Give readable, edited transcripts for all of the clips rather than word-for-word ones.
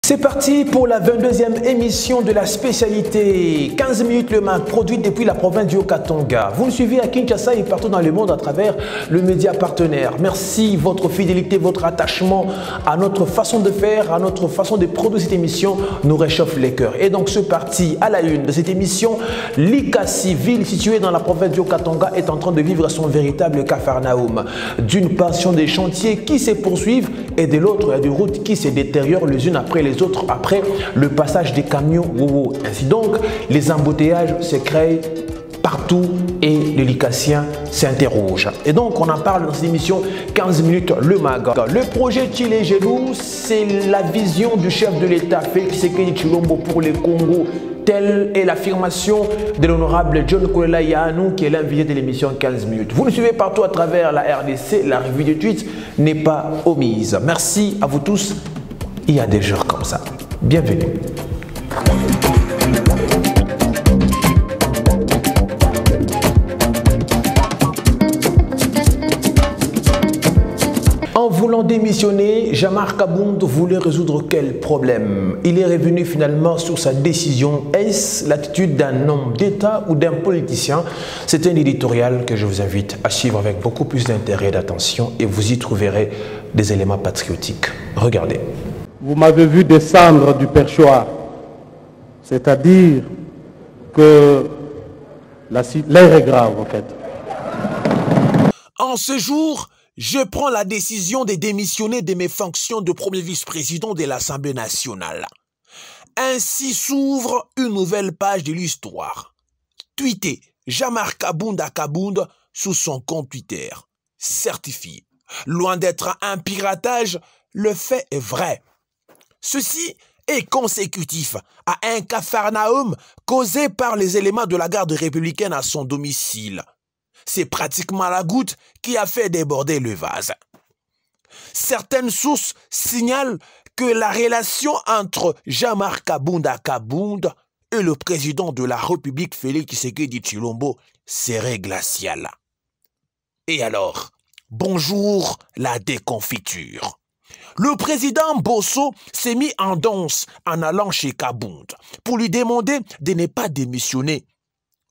C'est parti pour la 22e émission de la spécialité 15 minutes le matin, produite depuis la province du Haut-Katanga. Vous me suivez à Kinshasa et partout dans le monde à travers le média partenaire. Merci, votre fidélité, votre attachement à notre façon de faire, à notre façon de produire cette émission nous réchauffe les cœurs. Et donc ce parti à la une de cette émission, Likasi, ville située dans la province du Haut-Katanga, est en train de vivre son véritable capharnaüm. D'une part, ce sont des chantiers qui se poursuivent et de l'autre, il y a des routes qui se détériorent les unes après les autres après le passage des camions. Ainsi donc, les embouteillages se créent partout et les Likassiens s'interrogent. Et donc, on en parle dans cette émission 15 minutes le MAG. Le projet Tshilé-Gelou, c'est la vision du chef de l'État, Félix Tshisekedi Tshilombo, pour le Congo. Telle est l'affirmation de l'honorable John Kolela Yahanou, qui est l'invité de l'émission 15 minutes. Vous nous suivez partout à travers la RDC, la revue de tweets n'est pas omise. Merci à vous tous. Il y a des jours comme ça. Bienvenue. En voulant démissionner, Jean-Marc Kabound voulait résoudre quel problème? Il est revenu finalement sur sa décision. Est-ce l'attitude d'un homme d'État ou d'un politicien? C'est un éditorial que je vous invite à suivre avec beaucoup plus d'intérêt et d'attention et vous y trouverez des éléments patriotiques. Regardez. Vous m'avez vu descendre du perchoir, c'est-à-dire que l'air est grave en fait. En ce jour, je prends la décision de démissionner de mes fonctions de premier vice-président de l'Assemblée nationale. Ainsi s'ouvre une nouvelle page de l'histoire. Tweeté Jean-Marc Kabound à Kabound sous son compte Twitter. Certifié. Loin d'être un piratage, le fait est vrai. Ceci est consécutif à un capharnaüm causé par les éléments de la garde républicaine à son domicile. C'est pratiquement la goutte qui a fait déborder le vase. Certaines sources signalent que la relation entre Jean-Marc Kabound à Kabound et le président de la République Félix Tshisekedi Tshilombo serait glaciale. Et alors, bonjour la déconfiture. Le président Bosso s'est mis en danse en allant chez Kabound pour lui demander de ne pas démissionner.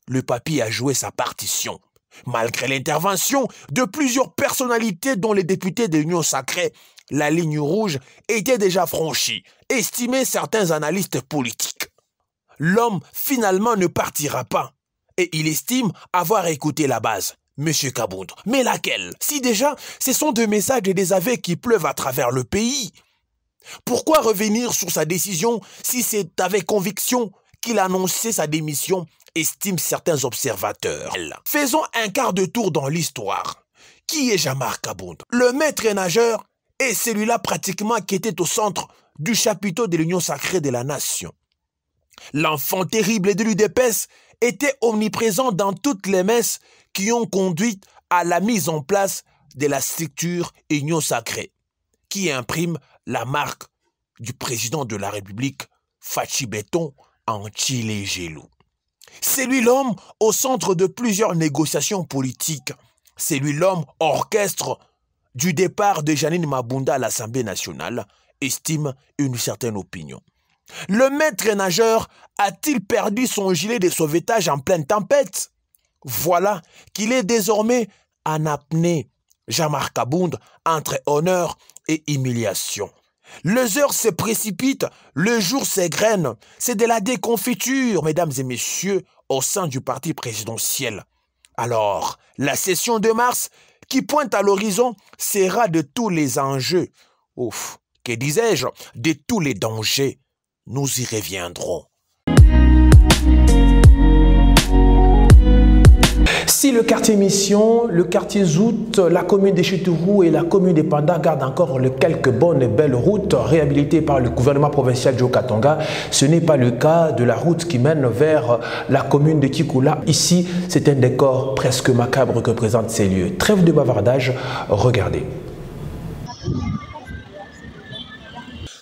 Le papy a joué sa partition. Malgré l'intervention de plusieurs personnalités dont les députés de l'Union sacrée, la ligne rouge était déjà franchie, estimaient certains analystes politiques. L'homme finalement ne partira pas et il estime avoir écouté la base. Monsieur Kabound, mais laquelle? Si déjà, ce sont des messages et des aveux qui pleuvent à travers le pays. Pourquoi revenir sur sa décision si c'est avec conviction qu'il a annoncé sa démission, estiment certains observateurs? Faisons un quart de tour dans l'histoire. Qui est Jean-Marc Kabound? Le maître nageur est celui-là pratiquement qui était au centre du chapiteau de l'Union sacrée de la nation. L'enfant terrible de l'UDPS était omniprésent dans toutes les messes qui ont conduit à la mise en place de la structure Union sacrée, qui imprime la marque du président de la République, Fachi Beton, en Tshilé-Gelou. C'est lui l'homme au centre de plusieurs négociations politiques. C'est lui l'homme orchestre du départ de Janine Mabunda à l'Assemblée nationale, estime une certaine opinion. Le maître nageur a-t-il perdu son gilet de sauvetage en pleine tempête? Voilà qu'il est désormais en apnée. Jean-Marc Kabound entre honneur et humiliation. Les heures se précipitent, le jour s'égrène. C'est de la déconfiture, mesdames et messieurs, au sein du parti présidentiel. Alors, la session de mars qui pointe à l'horizon sera de tous les enjeux. Ouf, que disais-je, de tous les dangers. Nous y reviendrons. Si le quartier Mission, le quartier Zout, la commune des Chitourou et la commune des Panda gardent encore quelques bonnes et belles routes réhabilitées par le gouvernement provincial du Haut-Katanga, ce n'est pas le cas de la route qui mène vers la commune de Kikoula. Ici, c'est un décor presque macabre que présentent ces lieux. Trêve de bavardage, regardez.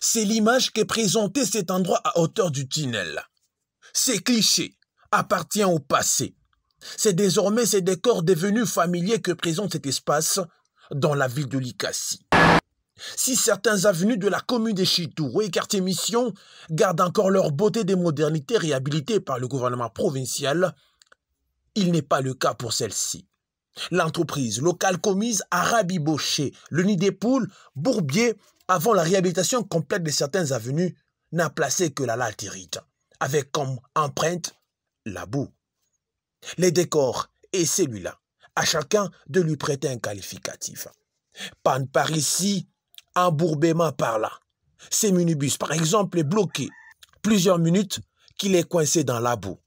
C'est l'image qu'est présentée cet endroit à hauteur du tunnel. Ces clichés appartiennent au passé. C'est désormais ces décors devenus familiers que présente cet espace dans la ville de Likasi. Si certaines avenues de la commune de Chitourou et quartier Mission gardent encore leur beauté des modernités réhabilitées par le gouvernement provincial, il n'est pas le cas pour celle-ci. L'entreprise locale commise a rabiboché le nid des poules, Bourbier, avant la réhabilitation complète de certaines avenues, n'a placé que la latérite, avec comme empreinte la boue. Les décors et celui-là, à chacun de lui prêter un qualificatif. Panne par ici, embourbement par là. Ces minibus, par exemple, est bloqué. Plusieurs minutes qu'il est coincé dans la boue.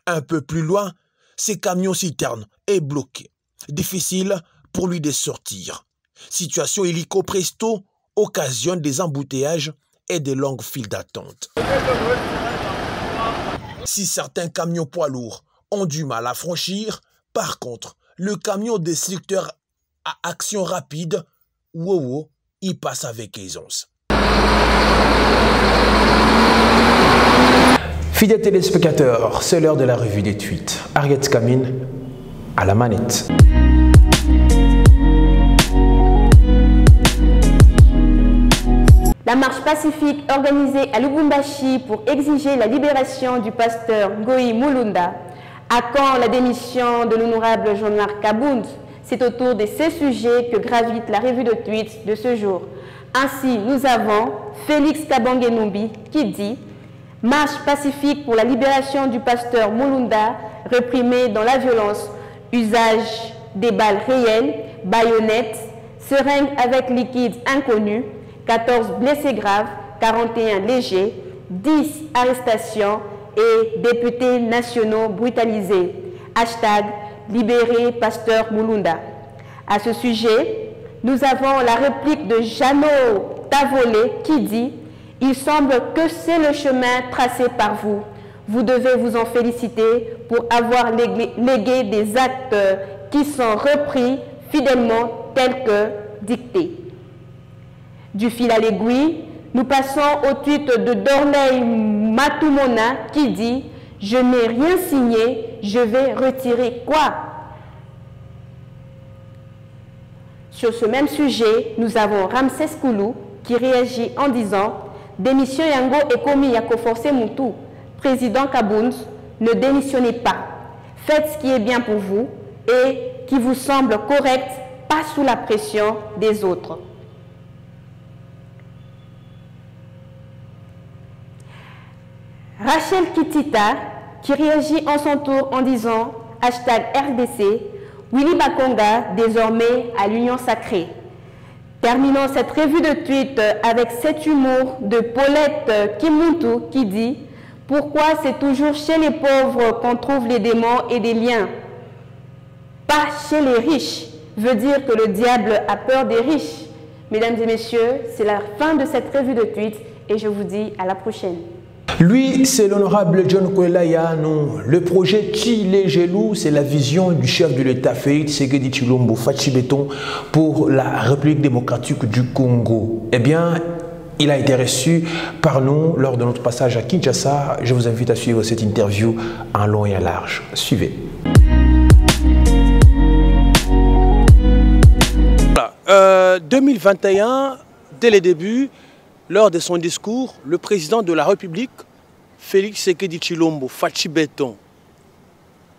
Un peu plus loin, ces camions-citernes est bloqué. Difficile pour lui de sortir. Situation illico presto occasionne des embouteillages et de longues files d'attente. Si certains camions poids lourds ont du mal à franchir, par contre, le camion destructeur à action rapide, Wowo, y passe avec aisance. Fidèles téléspectateurs, c'est l'heure de la revue des tweets. Ariette Kamine à la manette. La marche pacifique organisée à Lubumbashi pour exiger la libération du pasteur Ngoï Mulunda. À quand la démission de l'honorable Jean-Marc Kabound? C'est autour de ces sujets que gravite la revue de tweets de ce jour. Ainsi, nous avons Félix Kabange-Numbi qui dit « Marche pacifique pour la libération du pasteur Mulunda, réprimé dans la violence, usage des balles réelles, baïonnettes, seringues avec liquide inconnu, 14 blessés graves, 41 légers, 10 arrestations et députés nationaux brutalisés. Hashtag libérer pasteur Mulunda. À ce sujet, nous avons la réplique de Jeannot Tavolé qui dit « Il semble que c'est le chemin tracé par vous. Vous devez vous en féliciter pour avoir légué des actes qui sont repris fidèlement tels que dictés. » Du fil à l'aiguille, nous passons au tweet de Dorney Matumona qui dit « Je n'ai rien signé, je vais retirer quoi ?» Sur ce même sujet, nous avons Ramsès Koulou qui réagit en disant « Démission Yango et commis Yako forcé Moutou. Président Kabound, ne démissionnez pas. Faites ce qui est bien pour vous et qui vous semble correct, pas sous la pression des autres. » Rachel Kitita qui réagit en son tour en disant hashtag RDC, Willy Bakonga désormais à l'Union Sacrée. Terminons cette revue de tweets avec cet humour de Paulette Kimuntu qui dit pourquoi c'est toujours chez les pauvres qu'on trouve les démons et des liens. Pas chez les riches veut dire que le diable a peur des riches. Mesdames et messieurs, c'est la fin de cette revue de tweets et je vous dis à la prochaine. Lui, c'est l'honorable John Kwela Yano. Le projet Chile Gelou, c'est la vision du chef de l'État Félix Tshisekedi Tshilombo Fachi Beton pour la République démocratique du Congo. Eh bien, il a été reçu par nous lors de notre passage à Kinshasa. Je vous invite à suivre cette interview en long et en large. Suivez. Voilà. 2021, dès les débuts, lors de son discours, le président de la République, Félix Tshisekedi Tshilombo Fachi Beton,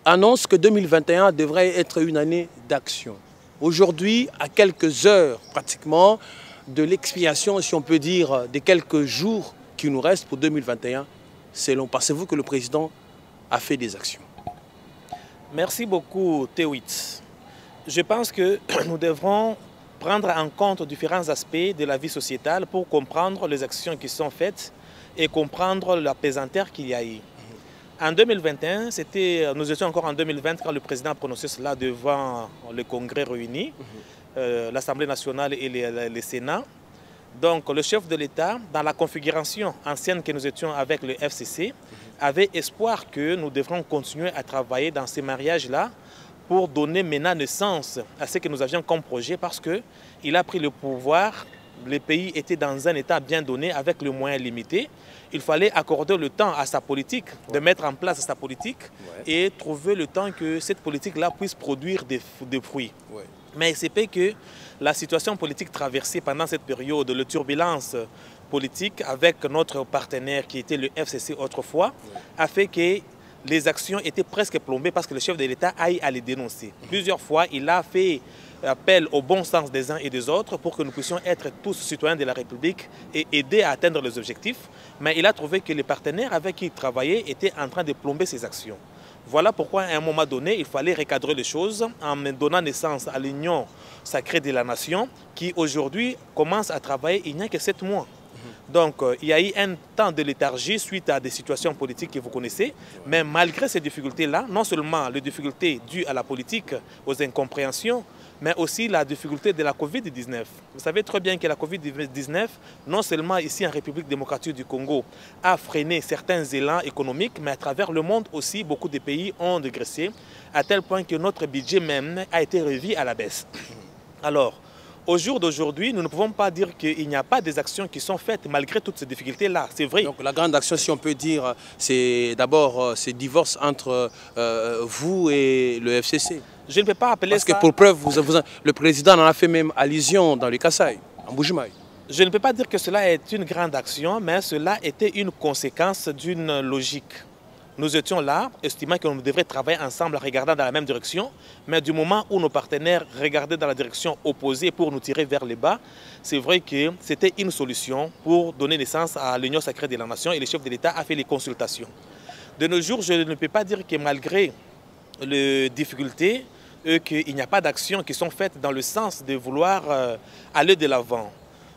annonce que 2021 devrait être une année d'action. Aujourd'hui, à quelques heures pratiquement de l'expiration, si on peut dire, des quelques jours qui nous restent pour 2021, c'est long. Pensez-vous que le président a fait des actions? Merci beaucoup, Théwit. Je pense que nous devrons prendre en compte différents aspects de la vie sociétale pour comprendre les actions qui sont faites et comprendre la pesanteur qu'il y a eu. En 2021, nous étions encore en 2020 quand le président a prononcé cela devant le Congrès réuni, l'Assemblée nationale et le Sénat. Donc le chef de l'État, dans la configuration ancienne que nous étions avec le FCC, avait espoir que nous devrons continuer à travailler dans ces mariages-là pour donner maintenant naissance à ce que nous avions comme projet parce qu'il a pris le pouvoir, le pays était dans un état bien donné avec le moyen limité. Il fallait accorder le temps à sa politique, de mettre en place sa politique et trouver le temps que cette politique-là puisse produire des fruits. Mais c'est peut que la situation politique traversée pendant cette période, la turbulence politique avec notre partenaire qui était le FCC autrefois, a fait que les actions étaient presque plombées parce que le chef de l'État aille à les dénoncer. Plusieurs fois, il a fait appel au bon sens des uns et des autres pour que nous puissions être tous citoyens de la République et aider à atteindre les objectifs. Mais il a trouvé que les partenaires avec qui il travaillait étaient en train de plomber ses actions. Voilà pourquoi à un moment donné, il fallait recadrer les choses en donnant naissance à l'Union sacrée de la Nation qui aujourd'hui commence à travailler il n'y a que 7 mois. Donc, il y a eu un temps de léthargie suite à des situations politiques que vous connaissez, mais malgré ces difficultés-là, non seulement les difficultés dues à la politique, aux incompréhensions, mais aussi la difficulté de la Covid-19. Vous savez très bien que la Covid-19, non seulement ici en République démocratique du Congo, a freiné certains élans économiques, mais à travers le monde aussi, beaucoup de pays ont dégraissé, à tel point que notre budget même a été revu à la baisse. Alors, au jour d'aujourd'hui, nous ne pouvons pas dire qu'il n'y a pas des actions qui sont faites malgré toutes ces difficultés-là. C'est vrai. Donc la grande action, si on peut dire, c'est d'abord ce divorce entre vous et le FCC. Je ne peux pas appeler ça... Parce que pour preuve, le président en a fait même allusion dans le Kasaï, en Mbuji-Mayi. Je ne peux pas dire que cela est une grande action, mais cela était une conséquence d'une logique. Nous étions là, estimant qu'on devrait travailler ensemble en regardant dans la même direction, mais du moment où nos partenaires regardaient dans la direction opposée pour nous tirer vers le bas, c'est vrai que c'était une solution pour donner naissance à l'Union sacrée de la Nation et le chef de l'État a fait les consultations. De nos jours, je ne peux pas dire que malgré les difficultés, qu'il n'y a pas d'actions qui sont faites dans le sens de vouloir aller de l'avant.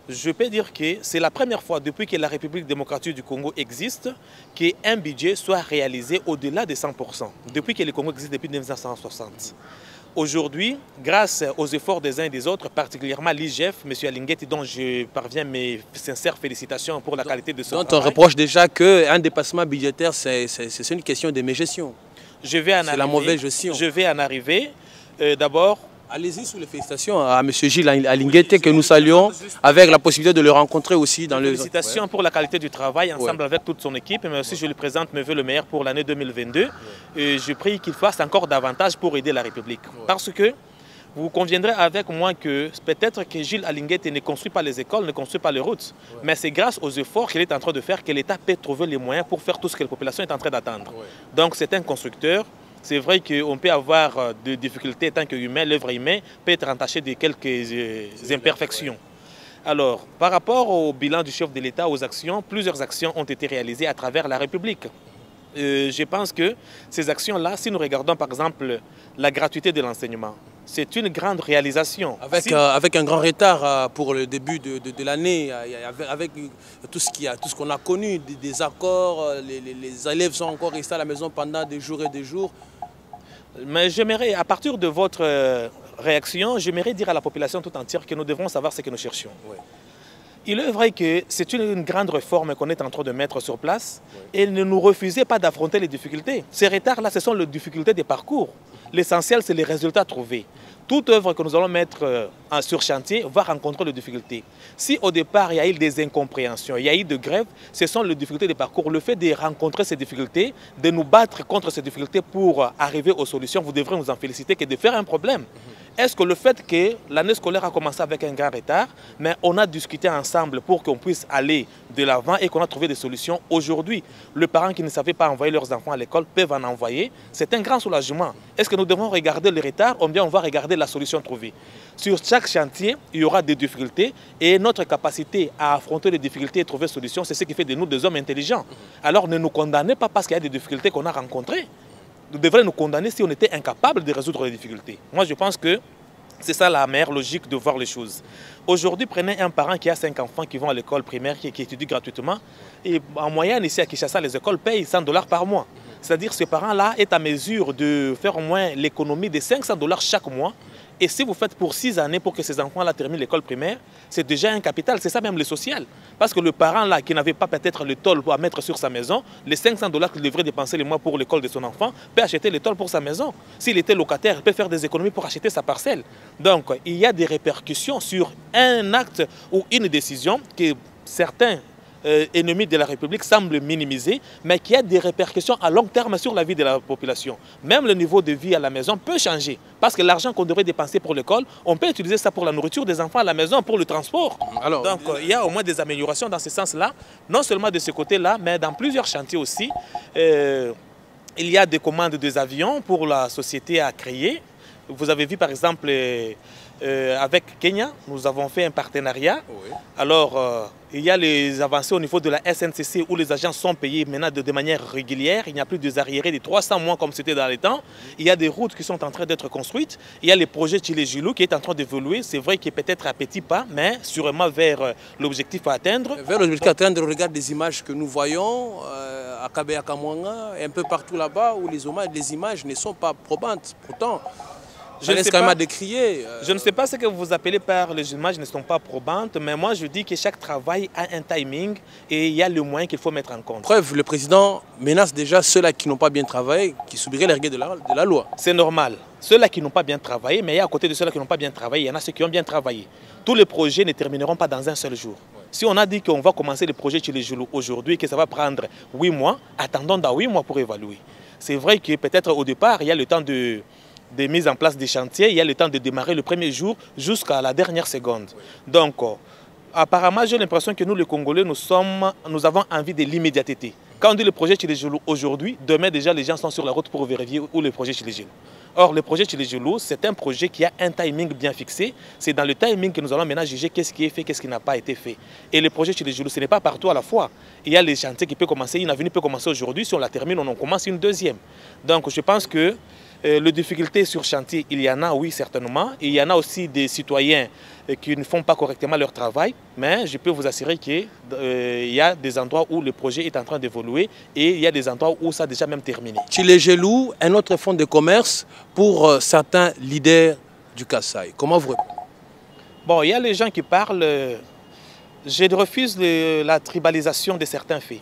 Je peux dire que c'est la première fois depuis que la République démocratique du Congo existe qu'un budget soit réalisé au-delà de 100%, depuis que le Congo existe depuis 1960. Aujourd'hui, grâce aux efforts des uns et des autres, particulièrement l'IGF, M. Alinguetti, dont je parviens mes sincères félicitations pour la qualité de son travail. Donc on reproche déjà qu'un dépassement budgétaire, c'est une question de mégestion. C'est la mauvaise gestion. Je vais en arriver. D'abord, allez-y sous les félicitations à M. Gilles Alinguetti que nous saluons avec la possibilité de le rencontrer aussi dans le... Félicitations pour la qualité du travail ensemble avec toute son équipe, mais aussi je lui présente mes vœux le meilleur pour l'année 2022. Et je prie qu'il fasse encore davantage pour aider la République. Parce que vous conviendrez avec moi que peut-être que Gilles Alinguetti ne construit pas les écoles, ne construit pas les routes, mais c'est grâce aux efforts qu'il est en train de faire que l'État peut trouver les moyens pour faire tout ce que la population est en train d'attendre. Donc c'est un constructeur. C'est vrai qu'on peut avoir des difficultés tant qu'humain, l'œuvre humaine peut être entachée de quelques imperfections. Alors, par rapport au bilan du chef de l'État, aux actions, plusieurs actions ont été réalisées à travers la République. Je pense que ces actions-là, si nous regardons par exemple la gratuité de l'enseignement, c'est une grande réalisation. Avec un grand retard pour le début de l'année, avec tout ce qu'on a connu, des accords, les élèves sont encore restés à la maison pendant des jours et des jours. Mais j'aimerais, à partir de votre réaction, j'aimerais dire à la population tout entière que nous devons savoir ce que nous cherchons. Oui. Il est vrai que c'est une grande réforme qu'on est en train de mettre sur place et ne nous refusez pas d'affronter les difficultés. Ces retards-là, ce sont les difficultés des parcours. L'essentiel, c'est les résultats trouvés. Toute œuvre que nous allons mettre sur chantier va rencontrer des difficultés. Si au départ, il y a eu des incompréhensions, il y a eu des grèves, ce sont les difficultés des parcours. Le fait de rencontrer ces difficultés, de nous battre contre ces difficultés pour arriver aux solutions, vous devrez nous en féliciter que de faire un problème. Est-ce que le fait que l'année scolaire a commencé avec un grand retard, mais on a discuté ensemble pour qu'on puisse aller de l'avant et qu'on a trouvé des solutions aujourd'hui, les parents qui ne savaient pas envoyer leurs enfants à l'école peuvent en envoyer, c'est un grand soulagement. Est-ce que nous devons regarder le retard ou bien on va regarder la solution trouvée? Sur chaque chantier, il y aura des difficultés et notre capacité à affronter les difficultés et trouver des solutions, c'est ce qui fait de nous des hommes intelligents. Alors ne nous condamnez pas parce qu'il y a des difficultés qu'on a rencontrées. Nous devrions nous condamner si on était incapable de résoudre les difficultés. Moi, je pense que c'est ça la meilleure logique de voir les choses. Aujourd'hui, prenez un parent qui a 5 enfants qui vont à l'école primaire, qui étudient gratuitement. Et en moyenne, ici à Kinshasa, les écoles payent $100 par mois. C'est-à-dire que ce parent-là est à mesure de faire au moins l'économie de $500 chaque mois. Et si vous faites pour 6 années pour que ces enfants-là terminent l'école primaire, c'est déjà un capital. C'est ça même le social. Parce que le parent-là qui n'avait pas peut-être le tôle à mettre sur sa maison, les $500 qu'il devrait dépenser le mois pour l'école de son enfant, peut acheter le tôle pour sa maison. S'il était locataire, il peut faire des économies pour acheter sa parcelle. Donc, il y a des répercussions sur un acte ou une décision que certains ennemis de la République semblent minimiser, mais qui a des répercussions à long terme sur la vie de la population. Même le niveau de vie à la maison peut changer. Parce que l'argent qu'on devrait dépenser pour l'école, on peut utiliser ça pour la nourriture des enfants à la maison, pour le transport. Alors, donc, il y a au moins des améliorations dans ce sens-là, non seulement de ce côté-là, mais dans plusieurs chantiers aussi. Il y a des commandes des avions pour la société à créer. Vous avez vu par exemple avec Kenya, nous avons fait un partenariat. Oui. Alors, il y a les avancées au niveau de la SNCC où les agents sont payés maintenant de manière régulière. Il n'y a plus des arriérés de 300 mois comme c'était dans les temps. Il y a des routes qui sont en train d'être construites. Il y a le projet Tshilé-Djilou qui est en train d'évoluer. C'est vrai qu'il est peut-être à petits pas, mais sûrement vers l'objectif à atteindre. Vers l'objectif à atteindre, on regarde des images que nous voyons à Kabea-Kamwanga et un peu partout là-bas où les images ne sont pas probantes. Pourtant, je ne sais pas ce que vous appelez par les images ne sont pas probantes, mais moi je dis que chaque travail a un timing et il y a le moyen qu'il faut mettre en compte. Preuve, le président menace déjà ceux-là qui n'ont pas bien travaillé, qui subiraient les règles de la loi. C'est normal. Ceux-là qui n'ont pas bien travaillé, mais à côté de ceux-là qui n'ont pas bien travaillé, il y en a ceux qui ont bien travaillé. Tous les projets ne termineront pas dans un seul jour. Si on a dit qu'on va commencer le projet Tshilé-Djilou aujourd'hui, que ça va prendre 8 mois, attendons dans 8 mois pour évaluer. C'est vrai que peut-être au départ, il y a le temps de mise en place des chantiers, il y a le temps de démarrer le premier jour jusqu'à la dernière seconde. Donc, apparemment, j'ai l'impression que nous, les Congolais, nous avons envie de l'immédiateté. Quand on dit le projet Tshilé-Djilou aujourd'hui, demain déjà, les gens sont sur la route pour vérifier où le projet Tshilé-Djilou. Or, le projet Tshilé-Djilou, c'est un projet qui a un timing bien fixé. C'est dans le timing que nous allons maintenant juger qu'est-ce qui est fait, qu'est-ce qui n'a pas été fait. Et le projet Tshilé-Djilou, ce n'est pas partout à la fois. Il y a les chantiers qui peuvent commencer, une avenue peut commencer aujourd'hui, si on la termine, on en commence une deuxième. Donc, je pense que les difficultés sur chantier, il y en a, oui, certainement. Et il y en a aussi des citoyens qui ne font pas correctement leur travail. Mais je peux vous assurer qu'il y a des endroits où le projet est en train d'évoluer et il y a des endroits où ça a déjà même terminé. Tshilé-Djilou, un autre fonds de commerce pour certains leaders du Kasaï. Comment vous répondez? Bon, il y a les gens qui parlent. Je refuse la tribalisation de certains faits.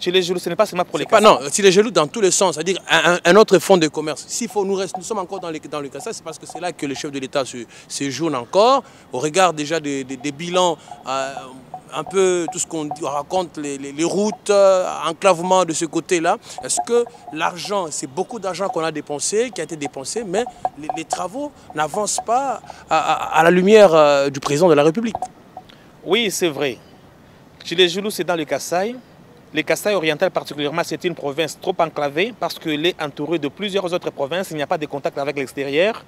Tshilé-Djilou, ce n'est pas seulement pour les Kasaï. Non, Tshilé-Djilou dans tous les sens, c'est-à-dire un autre fonds de commerce. Nous sommes encore dans le Kasaï, c'est parce que c'est là que le chef de l'État séjourne encore. Au regard déjà des bilans, un peu tout ce qu'on raconte, les routes, enclavement de ce côté-là. Est-ce que l'argent, c'est beaucoup d'argent qu'on a dépensé, qui a été dépensé, mais les travaux n'avancent pas à la lumière du président de la République? Oui, c'est vrai. Tshilé-Djilou, c'est dans le Kasaï. Le Kasaï oriental particulièrement, c'est une province trop enclavée parce qu'elle est entourée de plusieurs autres provinces. Il n'y a pas de contact avec l'extérieur.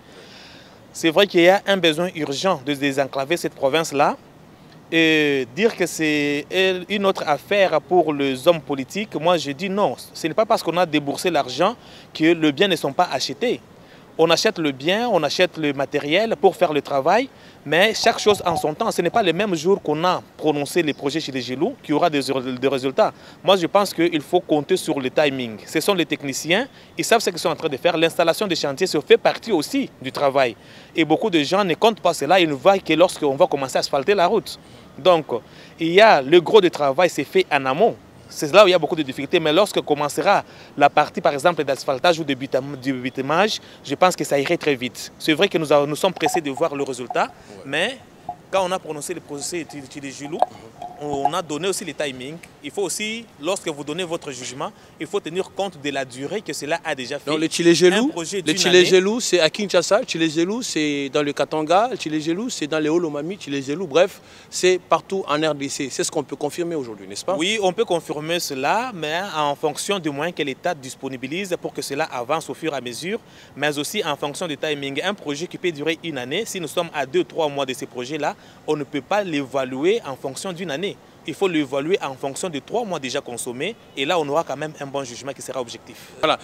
C'est vrai qu'il y a un besoin urgent de désenclaver cette province-là. Et dire que c'est une autre affaire pour les hommes politiques, moi je dis non. Ce n'est pas parce qu'on a déboursé l'argent que les biens ne sont pas achetés. On achète le bien, on achète le matériel pour faire le travail, mais chaque chose en son temps. Ce n'est pas le même jour qu'on a prononcé les projets Tshilé-Djilou qui aura des résultats. Moi, je pense qu'il faut compter sur le timing. Ce sont les techniciens, ils savent ce qu'ils sont en train de faire. L'installation des chantiers, ça fait partie aussi du travail. Et beaucoup de gens ne comptent pas cela, ils ne voient que lorsqu'on va commencer à asphalter la route. Donc, il y a le gros du travail, c'est fait en amont. C'est là où il y a beaucoup de difficultés. Mais lorsque commencera la partie, par exemple, d'asphaltage ou de bitumage, je pense que ça irait très vite. C'est vrai que nous sommes pressés de voir le résultat, mais quand on a prononcé le procès Tshilé-Djilou, on a donné aussi les timings. Il faut aussi, lorsque vous donnez votre jugement, il faut tenir compte de la durée que cela a déjà fait. Donc le Tshilé-Djilou, c'est à Kinshasa, Tshilé-Djilou, c'est dans le Katanga, Tshilé-Djilou, c'est dans les Hauts-Lomami, Tshilé-Djilou, bref, c'est partout en RDC. C'est ce qu'on peut confirmer aujourd'hui, n'est-ce pas? Oui, on peut confirmer cela, mais en fonction du moyen que l'État disponibilise pour que cela avance au fur et à mesure, mais aussi en fonction du timing. Un projet qui peut durer une année, si nous sommes à 2-3 mois de ces projets-là, on ne peut pas l'évaluer en fonction d'une année. Il faut l'évaluer en fonction de 3 mois déjà consommés. Et là, on aura quand même un bon jugement qui sera objectif. Voilà.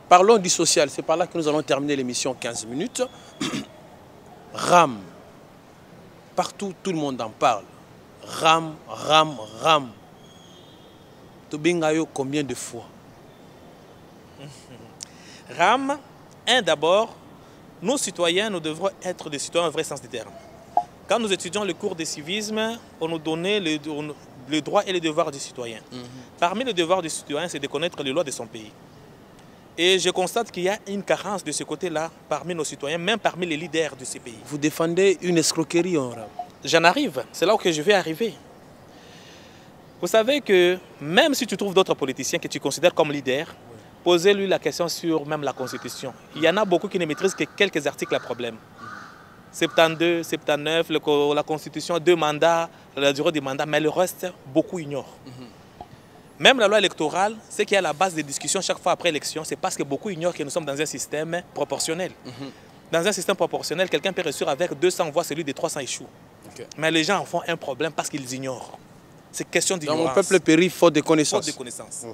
Parlons du social. C'est par là que nous allons terminer l'émission 15 minutes. RAM. Partout, tout le monde en parle. RAM, RAM, RAM. Tobingayo, combien de fois? RAM, d'abord, nous citoyens, nous devrons être des citoyens au vrai sens du terme. Quand nous étudions le cours de civisme, on nous donnait le droit et les devoirs du citoyen. Parmi les devoirs du citoyen, c'est de connaître les lois de son pays. Et je constate qu'il y a une carence de ce côté-là parmi nos citoyens, même parmi les leaders de ces pays. Vous défendez une escroquerie en RAM? J'en arrive, c'est là où je vais arriver. Vous savez que même si tu trouves d'autres politiciens que tu considères comme leaders, posez-lui la question sur même la Constitution. Il y en a beaucoup qui ne maîtrisent que quelques articles à problème. 72, 79, la Constitution, 2 mandats, la durée des mandats, mais le reste, beaucoup ignorent. Même la loi électorale, ce qui est à la base des discussions chaque fois après élection, c'est parce que beaucoup ignorent que nous sommes dans un système proportionnel. Dans un système proportionnel, quelqu'un peut réussir avec 200 voix, celui de 300 échoue. Mais les gens en font un problème parce qu'ils ignorent. C'est question d'ignorance. Dans mon peuple périt faute de connaissances. Faute de connaissances.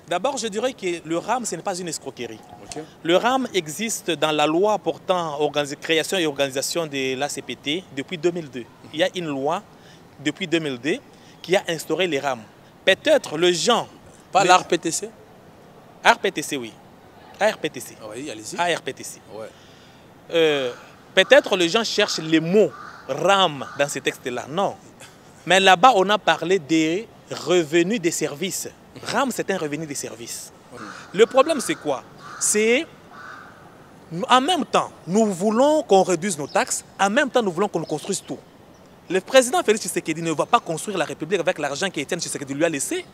D'abord, je dirais que le RAM, ce n'est pas une escroquerie. Le RAM existe dans la loi portant création et organisation de l'ACPT depuis 2002. Il y a une loi depuis 2002 qui a instauré les RAM. Peut-être le gens... Pas l'ARPTC? ARPTC, oui. ARPTC. Oui, allez-y. ARPTC. Peut-être les gens cherchent les mots RAM dans ces textes-là. Non. Mais là-bas, on a parlé des revenus des services. RAM, c'est un revenu des services. Le problème, c'est quoi? C'est, en même temps, nous voulons qu'on réduise nos taxes, en même temps, nous voulons qu'on construise tout. Le président Félix Tshisekedi ne va pas construire la République avec l'argent qu'Étienne Tshisekedi lui a laissé.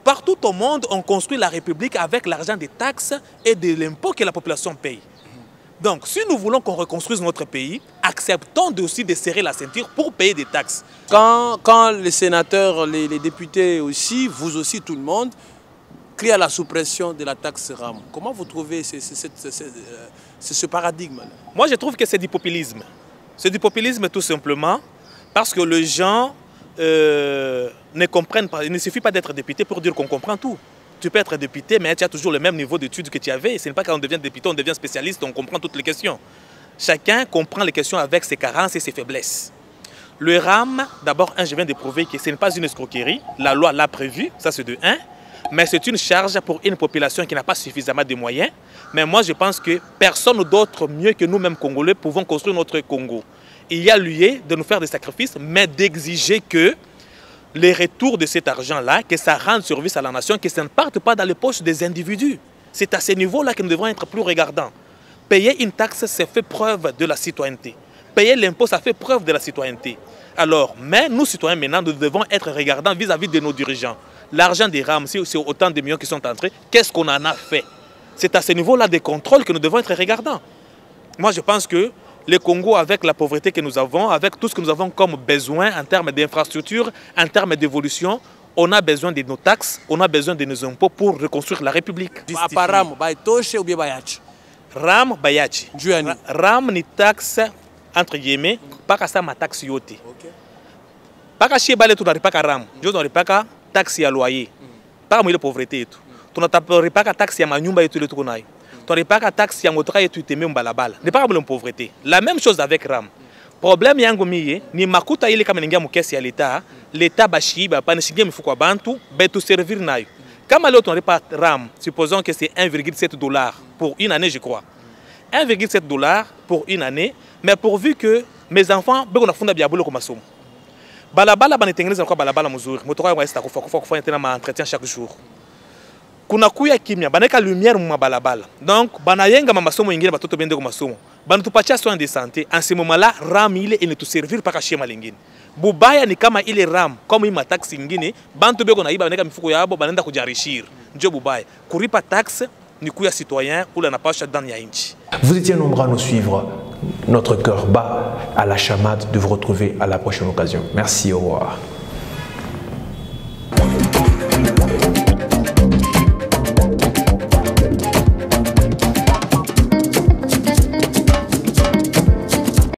Partout au monde, on construit la République avec l'argent des taxes et de l'impôt que la population paye. Donc, si nous voulons qu'on reconstruise notre pays, acceptons aussi de serrer la ceinture pour payer des taxes. Quand les sénateurs, les députés aussi, vous aussi, tout le monde, crient à la suppression de la taxe RAM, comment vous trouvez ce paradigme-là? Moi, je trouve que c'est du populisme. C'est du populisme tout simplement parce que les gens ne comprennent pas. Il ne suffit pas d'être député pour dire qu'on comprend tout. Tu peux être député, mais tu as toujours le même niveau d'études que tu avais. Ce n'est pas quand on devient député, on devient spécialiste, on comprend toutes les questions. Chacun comprend les questions avec ses carences et ses faiblesses. Le RAM, d'abord, je viens de prouver que ce n'est pas une escroquerie. La loi l'a prévu, ça c'est de 1. Mais c'est une charge pour une population qui n'a pas suffisamment de moyens. Mais moi, je pense que personne d'autre mieux que nous-mêmes Congolais pouvons construire notre Congo. Il y a lieu de nous faire des sacrifices, mais d'exiger que les retours de cet argent-là, que ça rende service à la nation, que ça ne parte pas dans les poches des individus. C'est à ce niveau-là que nous devons être plus regardants. Payer une taxe, ça fait preuve de la citoyenneté. Payer l'impôt, ça fait preuve de la citoyenneté. Alors, mais nous, citoyens, maintenant, nous devons être regardants vis-à-vis de nos dirigeants. L'argent des RAM, c'est autant de millions qui sont entrés, qu'est-ce qu'on en a fait? C'est à ce niveau-là des contrôles que nous devons être regardants. Moi, je pense que le Congo, avec la pauvreté que nous avons, avec tout ce que nous avons comme besoin en termes d'infrastructures, en termes d'évolution, on a besoin de nos taxes, on a besoin de nos impôts pour reconstruire la République. RAM, Baitoshe ou bien Bayachi? RAM, Bayachi. RAM ni taxe, entre guillemets, pas qu'à ça ma taxe yote. Pas qu'à chier balai tout n'arrive pas qu'à RAM. Je n'arrive pas qu'à taxe à loyer. Pas qu'à la pauvreté et tout. Tu n'arrives pas qu'à taxe à ma nyumba et tout le tout qu'on aille. Tu n'arrives pas qu'à taxe à motra et tout te mets balabala. N'est pas comme la pauvreté. La même chose avec RAM. Problème yango miye ni makuta ile kama ningia mukesi ya l'État bashi ba pas nishingia mifuko wa bantu ba tout servir nayo. Kama leo tunalipa pas RAM, supposons que c'est 1,7 $ pour une année je crois. 1,7 $ pour une année, mais pourvu que mes enfants beko nafunda biabulo kwa masomo. Balabala banitengeneza kwa balabala mzuri. Motoka yangu haista kufanya tena ma entretien chaque jour. Kuna kuya kimya baneka lumière mu balabala. Donc banayenga masomo ingine batoto bende kwa masomo. Banatupatia soins de santé. En ce moment-là, RAM ile ine tu servir paka shema lingine. Bubaya ni kama ile RAM, comme ima taxe ingine, bantu beko naiba baneka mifuko yabo banenda kujarishir. Ndio bubaya. Kuripa taxe ni kuya citoyen ou la napasha dans ya inchi. Vous étiez nombreux à nous suivre. Notre cœur bat à la chamade de vous retrouver à la prochaine occasion. Merci, au revoir.